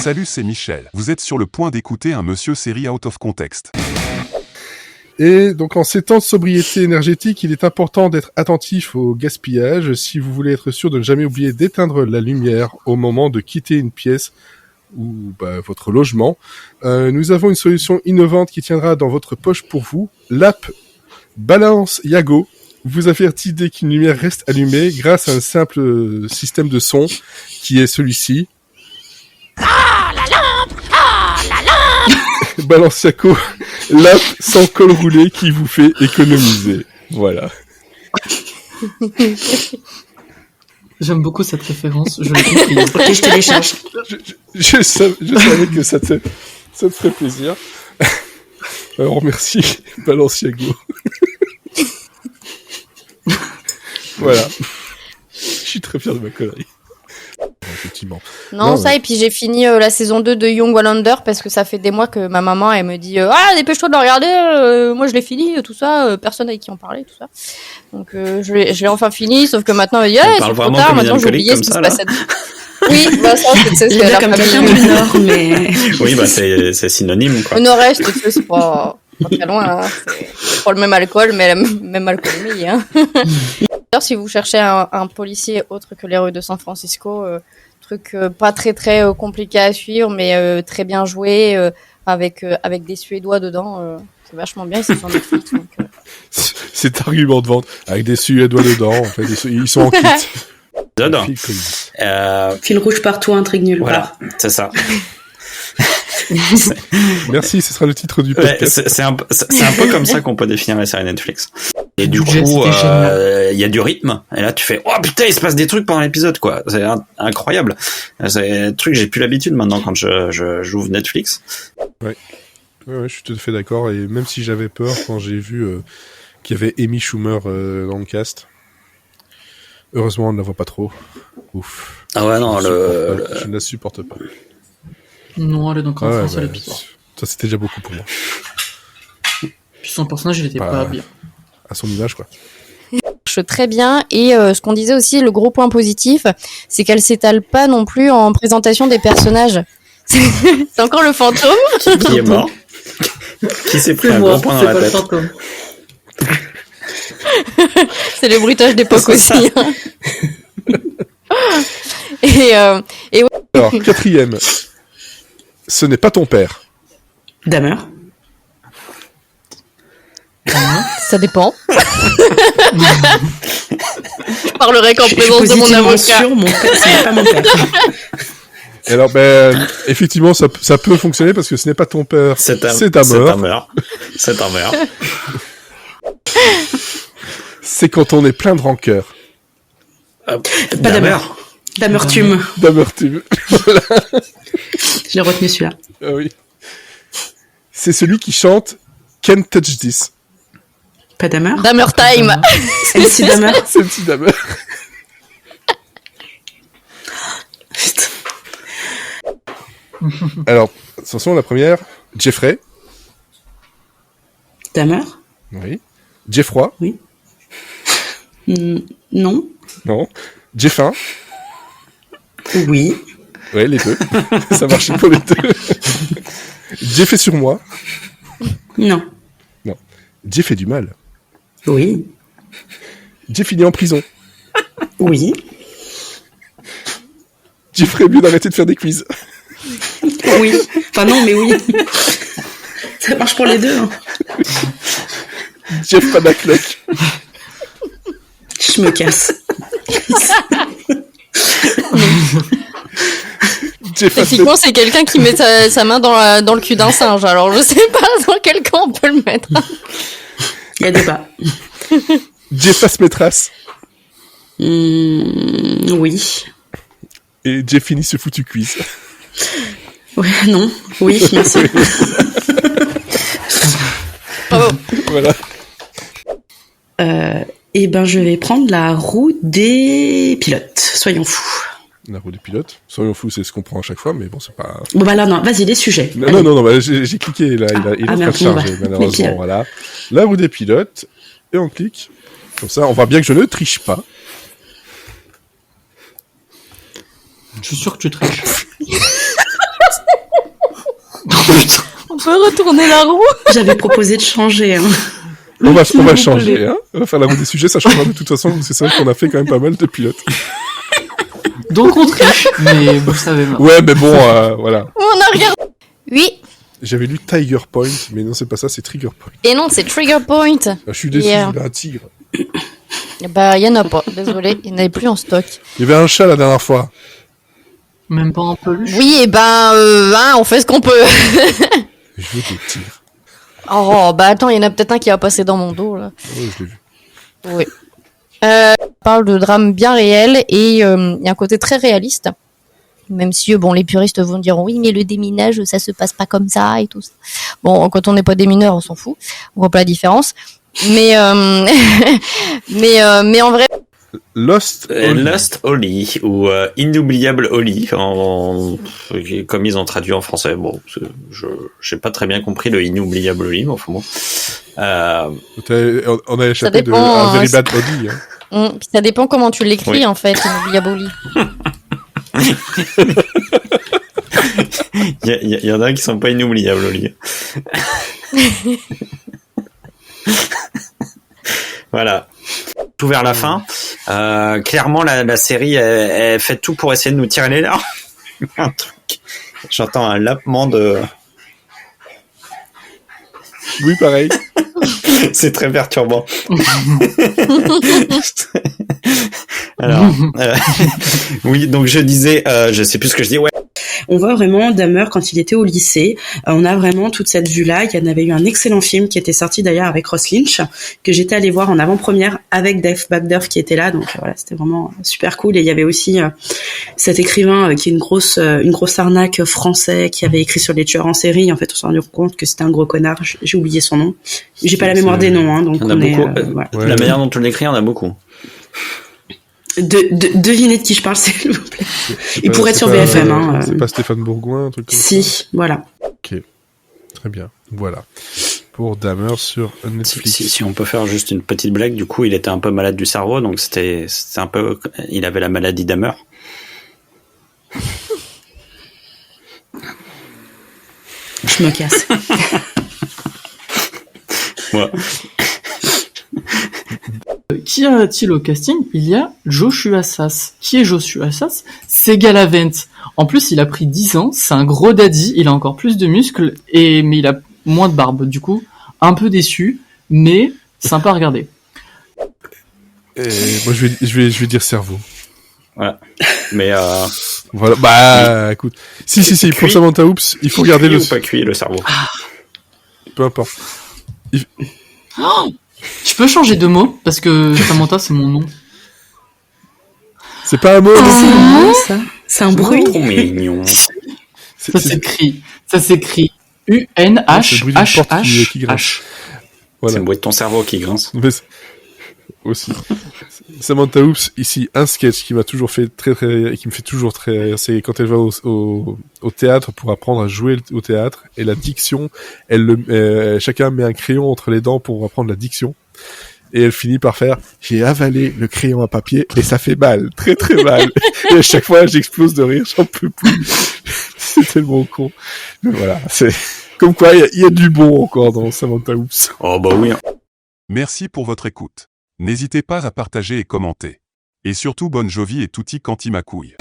Salut, c'est Michel. Vous êtes sur le point d'écouter un monsieur série out of context. Et donc en ces temps de sobriété énergétique, il est important d'être attentif au gaspillage si vous voulez être sûr de ne jamais oublier d'éteindre la lumière au moment de quitter une pièce ou votre logement. Nous avons une solution innovante qui tiendra dans votre poche pour vous. L'app Balance Yago vous avertit dès qu'une lumière reste allumée grâce à un simple système de son qui est celui-ci. Ah, la lampe! Ah, la lampe! Balance Yago, l'app sans col roulé qui vous fait économiser. Voilà. J'aime beaucoup cette référence, je l'ai compris. Ok, je télécharge. Je savais que ça te ferait plaisir. Alors merci, Balenciago. Voilà. Je suis très fier de ma connerie. Effectivement. Non, ça, et puis j'ai fini la saison 2 de Young Wallander parce que ça fait des mois que ma maman, elle me dit ah, dépêche-toi de le regarder, moi je l'ai fini, tout ça, personne avec qui en parlait, tout ça. Donc je l'ai enfin fini, sauf que maintenant elle me dit ah, c'est trop tard, maintenant j'ai oublié ce qui se passait. Oui, bah ça, c'est ce comme quelqu'un du Nord, mais... Oui, bah c'est synonyme, quoi. Le Nord-Est, c'est pas très loin, hein. C'est pas le même alcool, mais la même alcoolémie, hein. D'ailleurs, si vous cherchez un policier autre que les rues de San Francisco, truc pas très très compliqué à suivre, mais très bien joué, avec des Suédois dedans, c'est vachement bien, ils sont sur Netflix. Donc, cet argument de vente, avec des Suédois dedans, en fait, ils sont en kit. Fil rouge partout, intrigue nulle part. Voilà, c'est ça. Merci, ce sera le titre du podcast. C'est un peu comme ça qu'on peut définir la série Netflix. Et du coup, il y a du rythme. Et là, tu fais, oh putain, il se passe des trucs pendant l'épisode, quoi. C'est incroyable. C'est un truc, j'ai plus l'habitude maintenant quand j'ouvre Netflix. Ouais, je suis tout à fait d'accord. Et même si j'avais peur quand j'ai vu qu'il y avait Amy Schumer dans le cast, heureusement, on ne la voit pas trop. Ouf. Ah ouais, non, je ne la supporte pas. Non, elle est donc en seul épisode. Ça, c'était déjà beaucoup pour moi. Puis son personnage, il était pas bien. À son image, quoi. Marche très bien, et ce qu'on disait aussi, le gros point positif, c'est qu'elle s'étale pas non plus en présentation des personnages. C'est encore le fantôme qui est mort, qui s'est pris un gros point dans la tête. Fantôme. C'est le bruitage d'époque aussi. Hein. Et ouais. Alors, quatrième. Ce n'est pas ton père. Dahmer. Ça dépend. Je parlerai qu'en présence de mon avocat. Sûr, mon père, ce n'est pas mon père. Et alors, effectivement, ça peut fonctionner parce que ce n'est pas ton père, c'est ta mère. C'est ta mère. C'est quand on est plein de rancœur. Pas Dahmer. D'amertume. D'amertume. Voilà. J'ai retenu celui-là. Ah oui. C'est celui qui chante Can't Touch This. Pas Dahmer. Dahmer Time. MC Dahmer. C'est MC Dahmer. Alors, attention, la première. Jeffrey. Dahmer. Oui. Jeffroy. Oui. Non. Non. Jeffin. Oui. Ouais, les deux. Ça marche pour les deux. J'ai fait sur moi. Non. Non. J'ai fait du mal. Oui. J'ai fini en prison. Oui. J'ai ferais mieux d'arrêter de faire des quiz. Oui. Enfin non, mais oui. Ça marche pour les deux. Hein. Jeff Panaclock. Je me casse. Techniquement, c'est quelqu'un qui met sa main dans le cul d'un singe. Alors, je sais pas dans quel camp on peut le mettre. Il y a débat. Jeffas Métrasse. Oui. Et j'ai fini ce foutu quiz. Ouais, non. Oui, merci. Bravo. Voilà. Eh ben, je vais prendre la roue des pilotes. Soyons fous. La roue des pilotes. Soyons fous, c'est ce qu'on prend à chaque fois, mais bon, c'est pas... Bon, bah là, non. Vas-y, les sujets. Non, j'ai cliqué, là. Il est en train de charger, malheureusement. Voilà. La roue des pilotes. Et on clique. Comme ça, on voit bien que je ne triche pas. Je suis sûr que tu triches. peut retourner la roue. J'avais proposé de changer. Hein. On va vous changer, plaît. hein. On va faire la roue des sujets, ça changera de toute façon. C'est vrai qu'on a fait quand même pas mal de pilotes. Donc on triche, mais vous savez maintenant. Ouais, mais bon, voilà. On a regardé. Oui. J'avais lu Tiger Point, mais non, c'est pas ça, c'est Trigger Point. Et non, c'est Trigger Point. Ah, je suis déçu, Yeah. il y avait un tigre. Bah, il y en a pas. Désolé, il n'y en avait plus en stock. Il y avait un chat la dernière fois. Même pas en peluche. Oui, et ben, on fait ce qu'on peut. Je veux des tigres. Oh, bah attends, il y en a peut-être un qui va passer dans mon dos, là. Oh, je l'ai vu. Oui. On parle de drame bien réel et il y a un côté très réaliste. Même si, bon, les puristes vont dire oui, mais le déminage, ça se passe pas comme ça et tout ça. Bon, quand on n'est pas des mineurs, on s'en fout. On voit pas la différence. Mais, mais en vrai, Lost. Lost Holly ou Inoubliable Holly, comme ils ont traduit en français. Bon, j'ai pas très bien compris le Inoubliable Holly, mais enfin bon. On a échappé de dépend, un Very Bad Body. Hein. puis ça dépend comment tu l'écris, Oui. en fait, Inoubliable. Il y en a qui sont pas inoubliables, Holly. Voilà. Tout vers la fin. Clairement, la série, elle fait tout pour essayer de nous tirer les larmes. Un truc. J'entends un lapement de... Oui, pareil. C'est très perturbant. Alors, oui, donc je disais, je sais plus ce que je dis, ouais. On voit vraiment Dahmer quand il était au lycée. On a vraiment toute cette vue-là. Il y en avait eu un excellent film qui était sorti d'ailleurs avec Ross Lynch, que j'étais allée voir en avant-première avec Dave Bagdorf qui était là. Donc voilà, c'était vraiment super cool. Et il y avait aussi cet écrivain qui est une grosse arnaque français qui avait écrit sur les tueurs en série. En fait, on s'est rendu compte que c'était un gros connard. J'ai oublié son nom. J'ai pas la mémoire des noms, hein, donc Il y en a on est. beaucoup. Voilà. Ouais. La manière dont tu l'écris, il y en a beaucoup. Devinez de qui je parle, s'il vous plaît. Il pas- pourrait être c'est sur pas- BFM. Hein, C'est pas Stéphane Bourgoin, un truc comme ça. Si, voilà. Très bien. Voilà. Pour Dahmer sur Netflix. Si on peut faire juste une petite blague, du coup, il était un peu malade du cerveau, donc c'était un peu, il avait la maladie d'Hammer. Je me casse. Ouais. Qui a-t-il au casting? Il y a Joshua Sass. Qui est Joshua Sass? C'est Galavent. En plus, il a pris 10 ans, c'est un gros daddy, il a encore plus de muscles, mais il a moins de barbe. Du coup, un peu déçu, mais sympa à regarder. Et moi, je vais dire cerveau. Voilà. Mais Voilà. Bah, écoute. Si, pour Cuit. Samantha Oops, il faut garder cuit le. ou pas cuit le cerveau. Peu importe. Oh, je peux changer de mot, parce que Samantha, c'est mon nom. C'est pas un mot. C'est non. un mot, ça. C'est un bruit. Trop mignon. C'est- Ça c'est- s'écrit C'est le bruit d'une porte qui UNHHH. grince. C'est Voilà. le bruit de ton cerveau qui grince. Mais aussi. Samantha Oops, ici, un sketch qui m'a toujours fait qui me fait toujours très rire, c'est quand elle va au théâtre pour apprendre à jouer au théâtre, et la diction, chacun met un crayon entre les dents pour apprendre la diction, et elle finit par faire, j'ai avalé le crayon à papier, et ça fait mal, très très mal. Et à chaque fois, j'explose de rire, j'en peux plus. C'est tellement con. Mais voilà, c'est, comme quoi, il y a du bon encore dans Samantha Oops. Oh bah oui. Merci pour votre écoute. N'hésitez pas à partager et commenter. Et surtout bonne Jovi et tutti quanti ma couille.